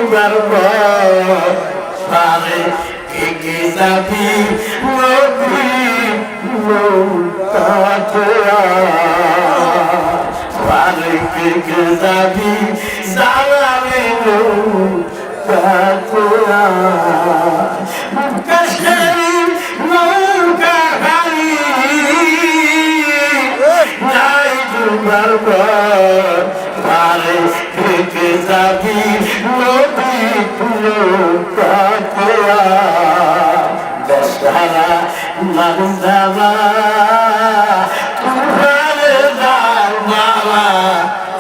ডুবার পারে কে যাবি নবী নৌকাতে পারে কে যাবি সালামে নৌকাতে কাশেরি নৌকা খালি নাই ডুবার পারে কে যাবি নবী নৌকাতে দশহারা মানজাবা তুহারে দাওয়ালা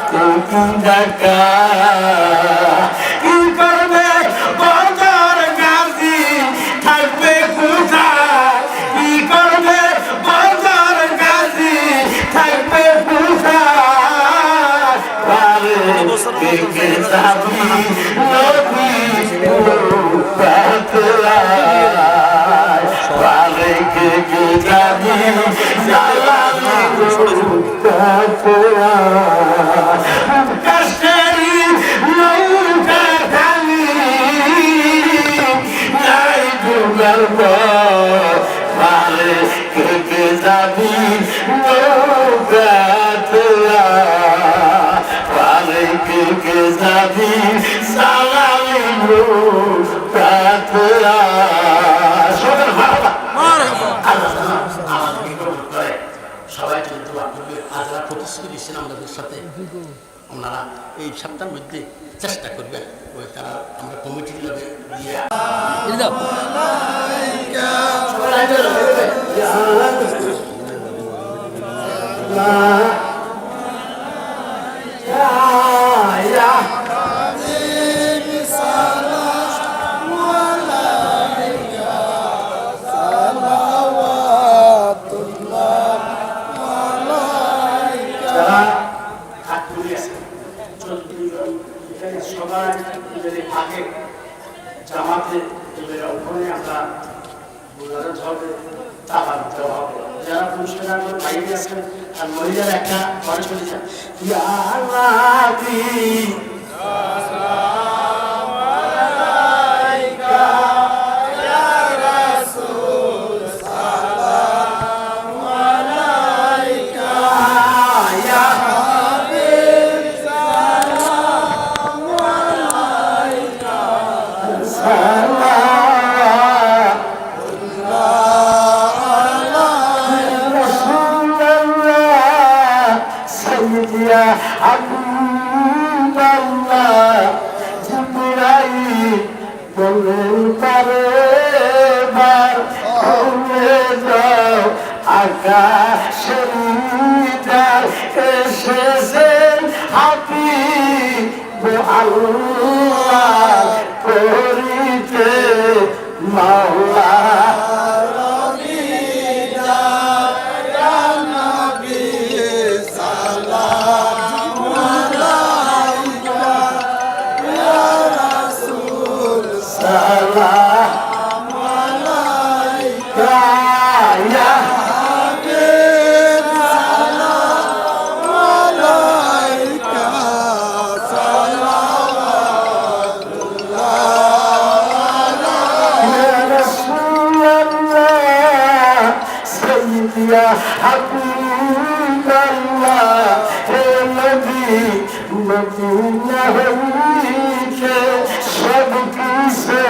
তুই ডাকা কি করবে বদর গাজী থাকবে কোথায় কি করবে বদর গাজী থাকবে কোথায় পারে কে যাবি নবী নৌকাতে পারে কে যাবি সালামে নৌকাতে কাশেরি নৌকা খালি নাই ডুবার পারে কে যাবি নৌকাতে পারে কে যাবি সালামে নৌকাতে সবাই কিন্তু আজরা প্রতিশ্রুতি দিচ্ছেন আমাদের সাথে ওনারা এই সপ্তাহের মধ্যে চেষ্টা করবেন ওই তারা আমরা কমিটি দিয়ে সবাই যদি থাকে জামাতে ওখানে আমরা বোঝানো হবে টাকা দিতে হবে যারা পুরস্কার বাইরে আছেন আর মহিলারা একটা ঘরে চলে যান এসেছেন হাতি আল্লাহ করিতে মাওলা সব কিছু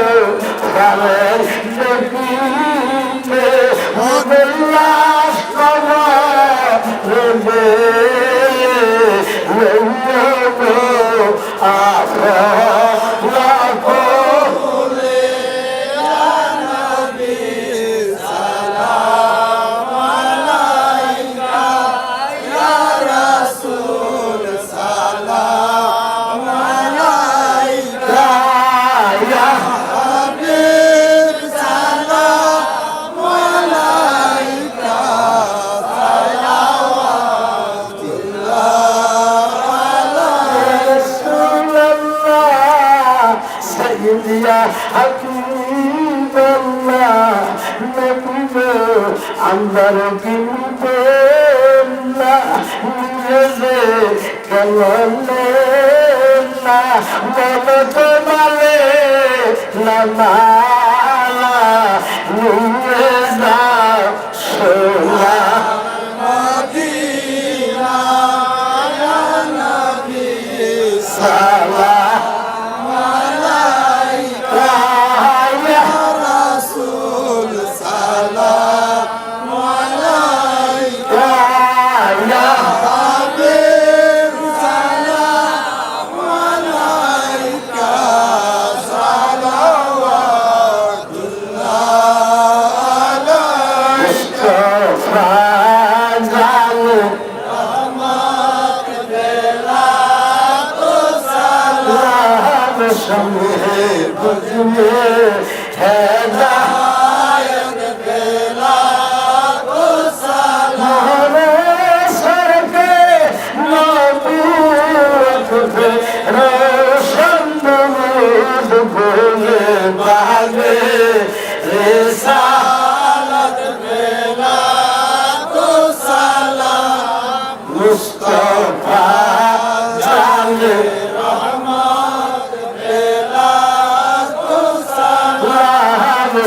अंदर की কেন না বলো তো মালা নিয়ে যাও সোনা মদিনা ইয়া নবী সালাম আলাইকা ইয়া রাসূল সালাম আলাইকা ইয়া হাবিব সালাম আলাইকা शम्हे बुझ में है नायक बेला को सलाम सर पे नबूवत पे रोशन नूर बोले बागे रिसालत बेला को सलाम मुस्तफा जाने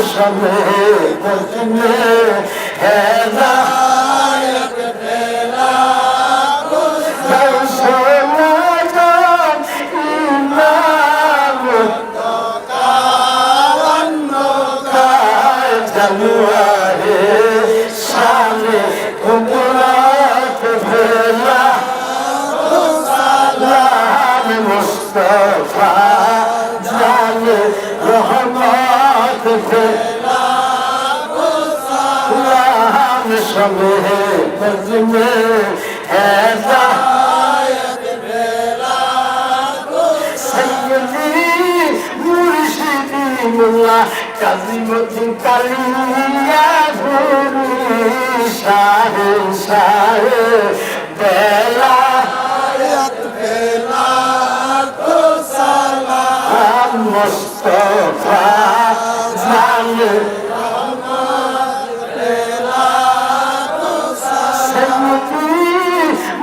शम्हे बुझ में है नायक बेला को सलाम इमाम का जलवा है शान कुदरत बेला को सलाम मुस्तफा जाने रहमत बेला को सलाम शम्हे बुझ में है नायक बेला को सैयदी मुर्शिदी मुल्ला काज़ीमुद्दीन कालिया धुरी शाह बेलायत बेला को सलाम मुस्तफा जाने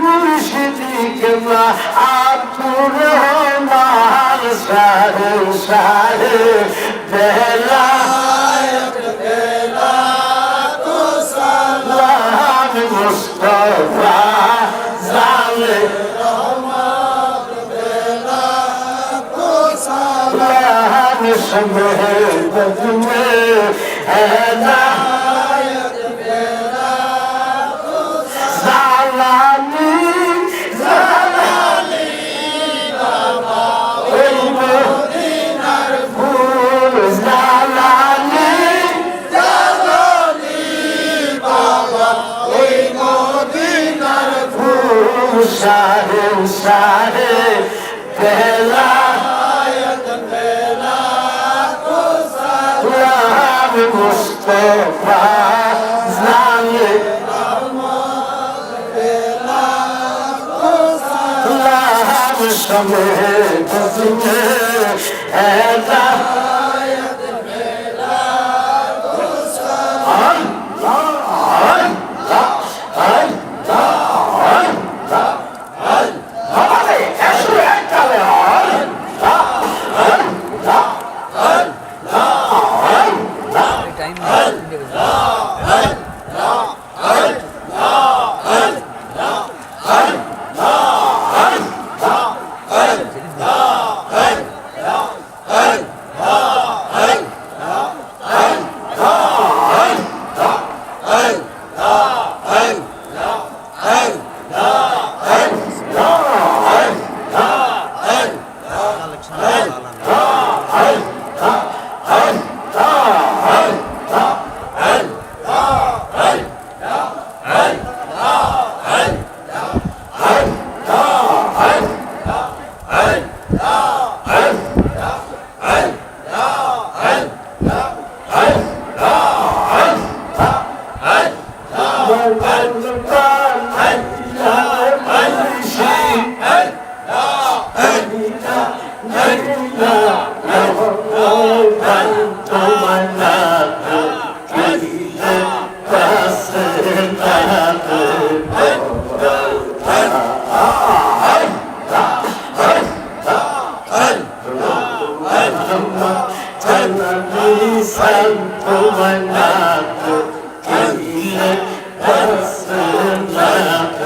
मुर्शिदी के अब्दुर रहमान शाह बेलायत बेला को सलाम मुस्तफा जाने शम्हे बुझ में है नायक बेला को ज़लाली बाबा ओई मदीनार फूल ज़लाली बाबा ओई मदीनार फूल शाह बेला मुस्तफा जाने बेला को सलाम शम्हे बुझ में है नायक बेला को सलाम শান্ত বানাত চাইলে বাসনাত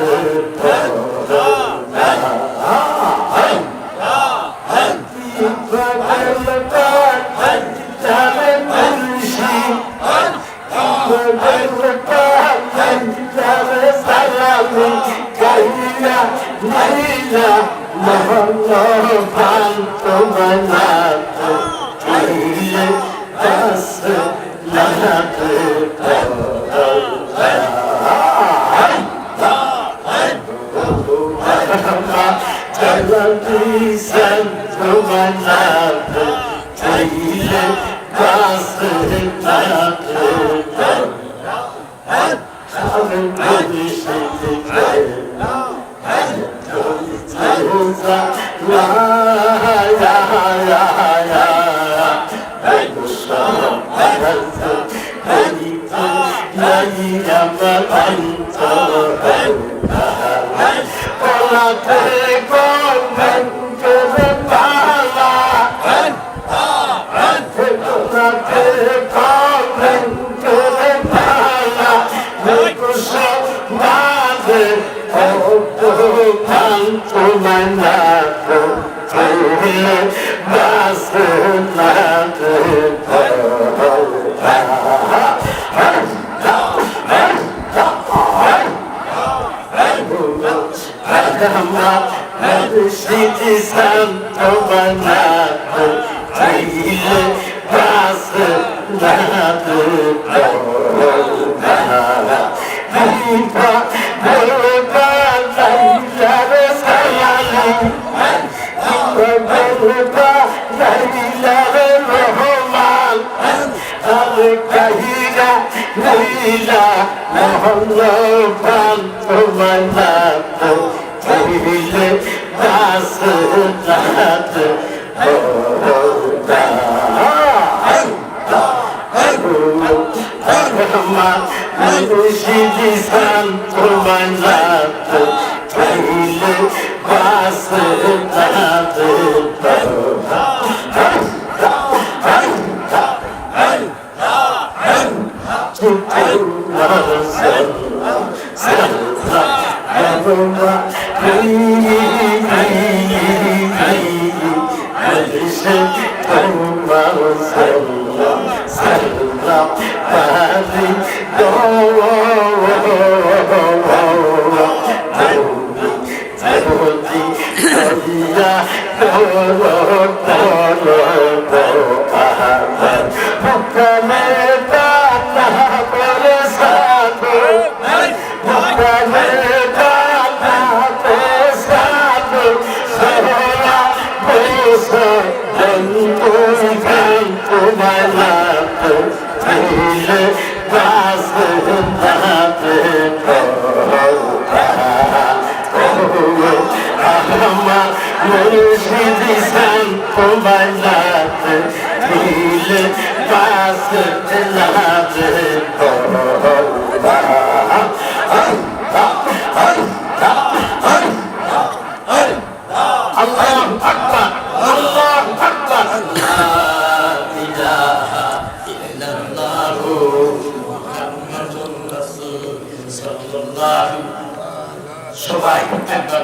সবাই একবার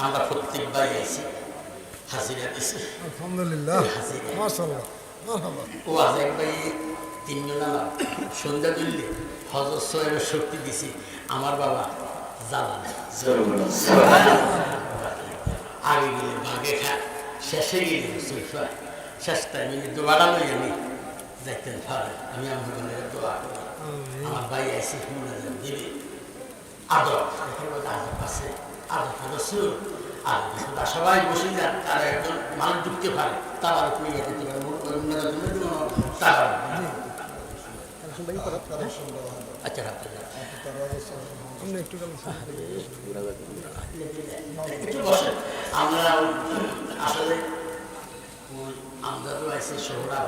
আমরা প্রত্যেকবার গেছি হাজিরা দিছি আলহামদুলিল্লাহ মাশাআল্লাহ মারহাবা ও আজ একবার তিনজন আমার সন্ধ্যা দিল্লি হজর সোহেবের শক্তি দিছি আমার বাবা জ্বালান আগে গেলে বাঘে খায় শেষে গেলে শেষ টাইমে দোয়াটা লই আমি যাইতেন পারে আমি আমার দোয়া করি আমার ভাই আইসি দিবি আদর আদর আছে আদর রসুল আর সবাই বসে যান তারা একজন মানুষ ঢুকতে পারে তারা তুমি আচ্ছা একটু বসে আমরা আসলে আমরা তো আইসি শহরা